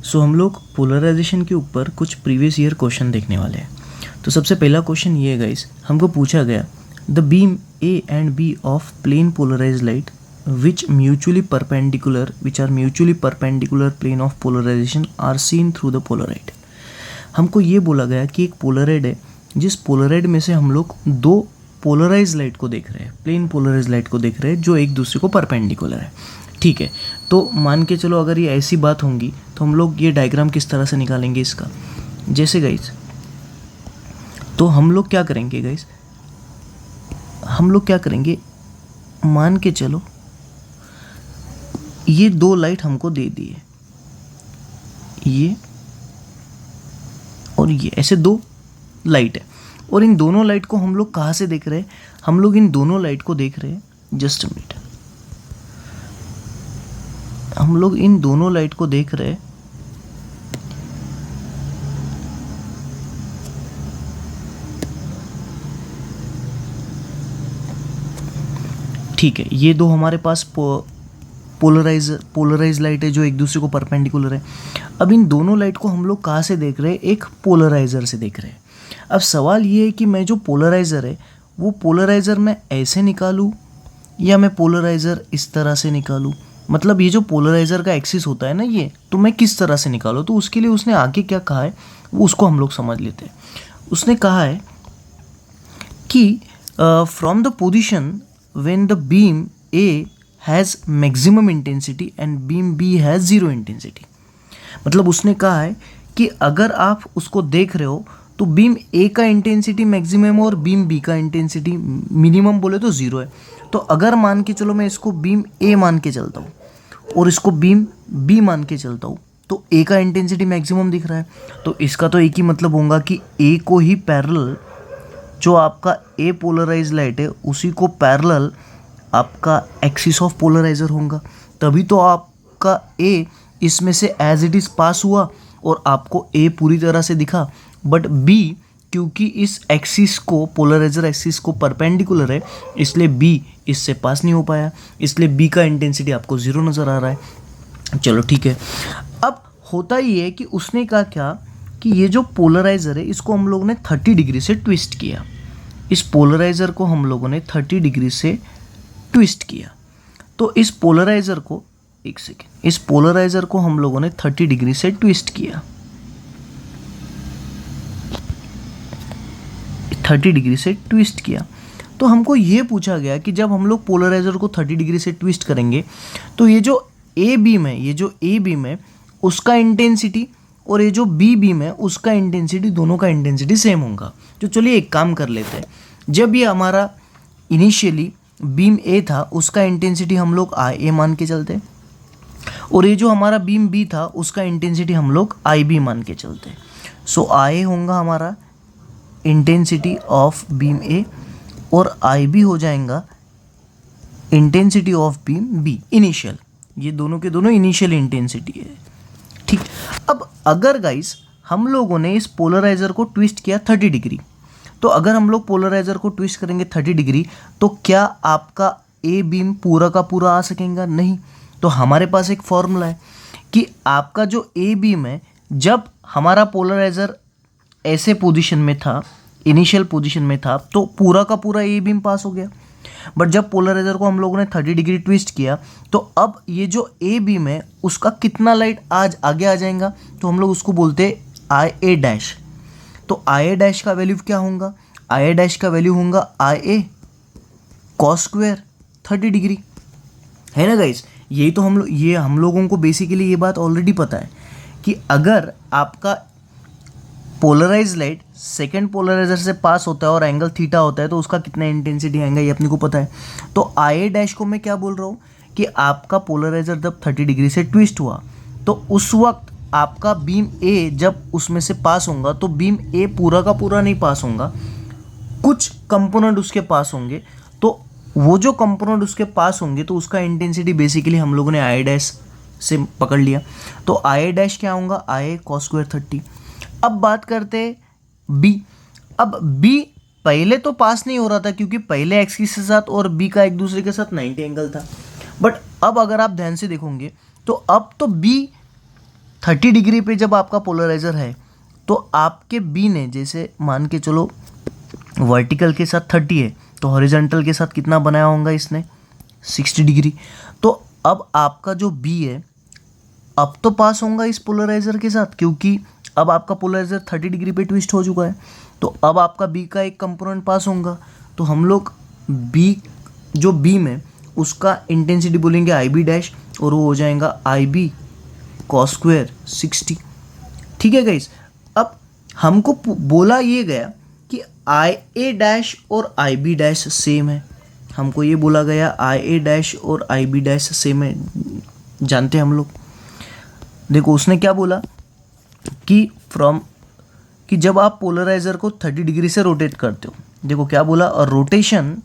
सो हम लोग पोलराइजेशन के ऊपर कुछ प्रीवियस ईयर क्वेश्चन देखने वाले हैं। तो सबसे पहला क्वेश्चन ये है गाइस, हमको पूछा गया the beam A and B of plane polarise light which are mutually perpendicular plane of polarisation are seen through the polaroid. हमको ये बोला गया कि एक पोलराइड है, जिस पोलराइड में से हम लोग दो पोलराइज लाइट को देख रहे हैं, प्लेन पोलराइज लाइट को देख रहे हैं जो एक दूसरे को परपेंडिकुलर है। ठीक है, तो मान के चलो अगर ये ऐसी बात होंगी तो हम लोग ये डायग्राम किस तरह से निकालेंगे इसका। जैसे गाइस, तो हम लोग क्या करेंगे गाइस, हम लोग क्या करेंगे, मान के चलो ये दो लाइट हमको दे दिए, ये और ये, ऐसे दो लाइट है और इन दोनों लाइट को हम लोग कहाँ से देख रहे हैं, हम लोग इन दोनों लाइट को देख रहे हैं, जस्ट मिनट, हम लोग इन दोनों लाइट को देख रहे हैं ठीक है, ये दो हमारे पास पोलराइज लाइट है जो एक दूसरे को परपेंडिकुलर है। अब इन दोनों लाइट को हम लोग कहाँ से देख रहे हैं, एक पोलराइजर से देख रहे हैं। अब सवाल ये है कि मैं जो पोलराइजर है वो पोलराइजर मैं ऐसे निकालूं या मैं पोलराइजर इस तरह से निकालूं, मतलब ये जो पोलराइजर का एक्सिस होता है ना, ये तो मैं किस तरह से निकालूं। तो उसके लिए उसने आगे क्या कहा है वो उसको हम लोग समझ लेते हैं। उसने कहा है कि from the position when the beam A has maximum intensity and beam B has zero intensity, मतलब उसने कहा है कि अगर आप उसको देख रहे हो तो बीम ए का इंटेंसिटी मैक्सिमम और बीम बी का इंटेंसिटी मिनिमम बोले तो ज़ीरो है। तो अगर मान के चलो मैं इसको बीम ए मान के चलता हूँ और इसको बीम बी मान के चलता हूँ, तो ए का इंटेंसिटी मैक्सिमम दिख रहा है, तो इसका तो एक ही मतलब होगा कि ए को ही पैरेलल, जो आपका ए पोलराइज लाइट है उसी को पैरेलल आपका एक्सिस ऑफ पोलराइजर होगा, तभी तो आपका ए इसमें से एज इट इज़ पास हुआ और आपको ए पूरी तरह से दिखा। बट बी क्योंकि इस एक्सिस को, पोलराइजर एक्सिस को परपेंडिकुलर है, इसलिए बी इससे पास नहीं हो पाया, इसलिए बी का इंटेंसिटी आपको ज़ीरो नज़र आ रहा है। चलो ठीक है, अब होता ही है कि उसने कहा क्या कि ये जो पोलराइजर है इसको हम लोगों ने 30 डिग्री से ट्विस्ट किया, इस पोलराइजर को हम लोगों ने 30 डिग्री से ट्विस्ट किया। तो इस पोलराइजर को, एक सेकेंड, इस पोलराइजर को हम लोगों ने 30 डिग्री से ट्विस्ट किया, 30 डिग्री से ट्विस्ट किया। तो हमको ये पूछा गया कि जब हम लोग पोलराइजर को 30 डिग्री से ट्विस्ट करेंगे तो ये जो ए बीम है, ये जो ए बीम है उसका इंटेंसिटी और ये जो बी बीम है उसका इंटेंसिटी, दोनों का इंटेंसिटी सेम होगा। तो चलिए एक काम कर लेते हैं, जब ये हमारा इनिशियली बीम ए था उसका इंटेंसिटी हम लोग आई ए मान के चलते, और ये जो हमारा बीम बी था उसका इंटेंसिटी हम लोग आई बी मान के चलते। सो आई होगा हमारा इंटेंसिटी ऑफ बीम ए और आई बी हो जाएगा intensity of beam B, initial, ये दोनों के दोनों इनिशियल इंटेंसिटी है। ठीक, अब अगर गाइस हम लोगों ने इस पोलराइजर को ट्विस्ट किया 30 डिग्री, तो अगर हम लोग पोलराइजर को ट्विस्ट करेंगे 30 डिग्री तो क्या आपका ए बीम पूरा का पूरा आ सकेगा? नहीं। तो हमारे पास एक फॉर्मूला है कि आपका जो ए बीम है, जब हमारा पोलराइजर ऐसे पोजीशन में था, इनिशियल पोजीशन में था, तो पूरा का पूरा ए बीम पास हो गया। बट जब पोलराइजर को हम लोगों ने 30 डिग्री ट्विस्ट किया तो अब ये जो ए बीम है उसका कितना लाइट आज आगे आ जाएगा, तो हम लोग उसको बोलते हैं आई ए डैश। तो आई ए डैश का वैल्यू क्या होगा, आई ए डैश का वैल्यू होगा आई ए कॉस स्क्वायर 30 डिग्री, है ना गाइस। यही तो हम लोगों को बेसिकली ये बात ऑलरेडी पता है कि अगर आपका पोलराइज लाइट सेकेंड पोलराइजर से पास होता है और एंगल थीटा होता है तो उसका कितना इंटेंसिटी आएगा ये अपने को पता है। तो आई ए डैश को मैं क्या बोल रहा हूँ कि आपका पोलराइजर जब 30 डिग्री से ट्विस्ट हुआ तो उस वक्त आपका बीम ए जब उसमें से पास होगा तो बीम ए पूरा का पूरा नहीं पास होगा, कुछ कंपोनेंट उसके पास होंगे, तो वो जो कंपोनेंट उसके पास होंगे तो उसका इंटेंसिटी बेसिकली हम लोगों ने आई ए डैश से पकड़ लिया। तो आई ए डैश क्या होगा, आई ए कॉस स्क्वायर 30। अब बात करते हैं बी। अब बी पहले तो पास नहीं हो रहा था क्योंकि पहले एक्सिस के साथ और बी का एक दूसरे के साथ 90 एंगल था, बट अब अगर आप ध्यान से देखोगे तो अब तो बी 30 डिग्री पे जब आपका पोलराइज़र है तो आपके बी ने, जैसे मान के चलो वर्टिकल के साथ 30 है तो हॉरिजॉन्टल के साथ कितना बनाया होगा इसने 60 डिग्री। तो अब आपका जो बी है अब तो पास होगा इस पोलराइज़र के साथ, क्योंकि अब आपका पोलराइज़र 30 डिग्री पे ट्विस्ट हो चुका है। तो अब आपका बी का एक कंपोनेंट पास होगा। तो हम लोग बी जो बी में उसका इंटेंसिटी बोलेंगे आई बी डैश, और वो हो जाएगा आई बी कॉस स्क्वायर 60। ठीक है गाइस, अब हमको बोला ये गया कि आई ए डैश और आई बी डैश सेम है। हमको ये बोला गया आई ए डैश और आई बी डैश सेम है, जानते हैं हम लोग। देखो उसने क्या बोला कि जब आप पोलराइजर को 30 डिग्री से रोटेट करते हो, देखो क्या बोला, अ rotation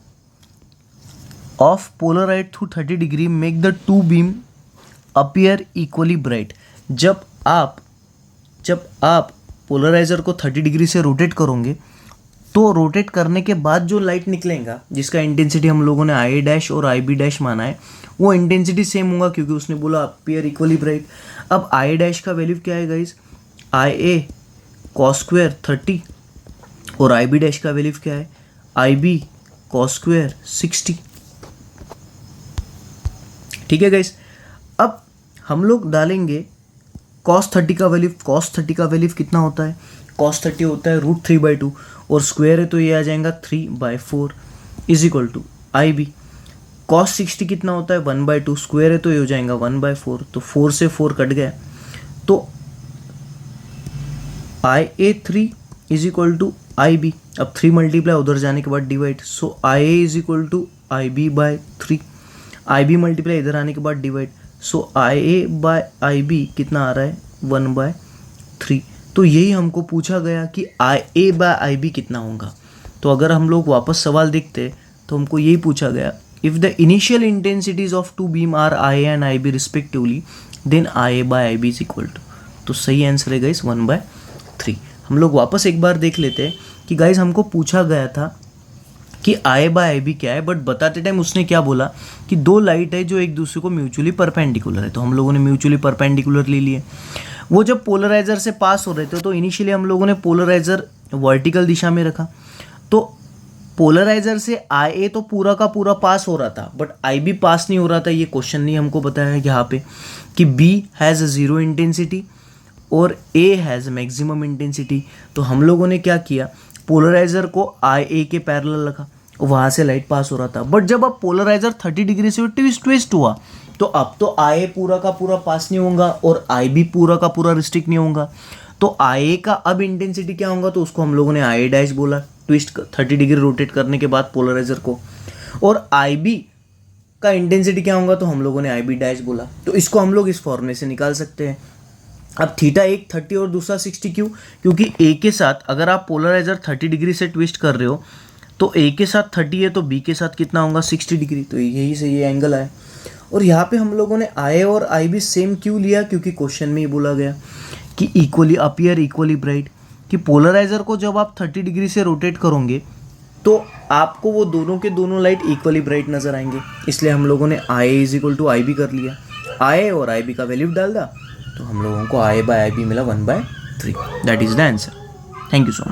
of Polaroid through 30 degree make the two beam appear equally bright. जब आप पोलराइजर को 30 डिग्री से रोटेट करोगे तो रोटेट करने के बाद जो लाइट निकलेगा, जिसका इंटेंसिटी हम लोगों ने आई डैश और आई बी डैश माना है, वो इंटेंसिटी सेम होगा, क्योंकि उसने बोला अपीयर इक्वली ब्राइट। अब आई डैश का वैल्यू क्या है गाइस, आई ए कॉस स्क्वायर 30, और आई बी डैश का वैल्यू क्या है, आई बी कॉस स्क्वायर 60। ठीक है गाइस, अब हम लोग डालेंगे cos 30 का वैल्यू। cos 30 का वैल्यू कितना होता है, cos 30 होता है √3/2, और स्क्वायर है तो ये आ जाएगा 3/4 is equal to I B. cos 60 कितना होता है 1/2, स्क्वायर है तो ये हो जाएगा 1/4, तो 4 से 4 कट गया, तो IA3 is equal to I B. अब 3 मल्टीप्लाई उधर जाने के बाद divide, so IA is equal to I B by 3। I B multiply इधर आने के बाद divide, so IA by I B कितना आ रहा है 1/3। तो यही हमको पूछा गया कि IA बाय आई बी कितना होगा। तो अगर हम लोग वापस सवाल देखते तो हमको यही पूछा गया, if the initial intensities of two beam are IA and I B respectively then IA by I B is equal to, तो सही आंसर है गाइस 1/3। हम लोग वापस एक बार देख लेते हैं कि गाइस हमको पूछा गया था कि IA बाय आई बी क्या है, बट बताते टाइम उसने क्या बोला कि दो लाइट है जो एक दूसरे को म्यूचुअली परपेंडिकुलर है, तो हम लोगों ने म्यूचुअली परपेंडिकुलर ले लिए। वो जब पोलराइजर से पास हो रहे थे तो इनिशियली हम लोगों ने पोलराइजर वर्टिकल दिशा में रखा, तो पोलराइजर से IA तो पूरा का पूरा पास हो रहा था, बट IB पास नहीं हो रहा था। ये क्वेश्चन नहीं हमको बताया है यहाँ पे कि B हैज़ 0 इंटेंसिटी और A हैज़ मैक्सिमम इंटेंसिटी। तो हम लोगों ने क्या किया, पोलराइजर को IA के पैरेलल रखा, वहाँ से लाइट पास हो रहा था। बट जब अब पोलराइजर 30 डिग्री से ट्विस्ट हुआ तो अब तो IA पूरा का पूरा पास नहीं होगा और IB पूरा का पूरा रिस्ट्रिक्ट नहीं होगा। तो IA का अब इंटेंसिटी क्या होगा, तो उसको हम लोगों ने IA डैश बोला, ट्विस्ट 30 डिग्री रोटेट करने के बाद पोलराइजर को। और IB का इंटेंसिटी क्या होगा, तो हम लोगों ने IB डैश बोला। तो इसको हम लोग इस फॉर्मूले से निकाल सकते हैं। अब थीटा एक 30 और दूसरा 60 क्यों, क्योंकि A के साथ अगर आप पोलराइजर 30 डिग्री से ट्विस्ट कर रहे हो तो A के साथ 30 है तो B के साथ कितना होगा 60 डिग्री, तो यही से ये एंगल आए। और यहाँ पे हम लोगों ने IA और IB सेम क्यों लिया, क्योंकि क्वेश्चन में ही बोला गया कि इक्वली अपीयर इक्वली ब्राइट, कि पोलराइजर को जब आप 30 डिग्री से रोटेट करोगे तो आपको वो दोनों के दोनों लाइट इक्वली ब्राइट नजर आएंगे, इसलिए हम लोगों ने IA is equal to IB कर लिया। IA और IB का वैल्यू डाल दा तो हम लोगों को IA बाय IB मिला 1/3। That is the answer. Thank you so much.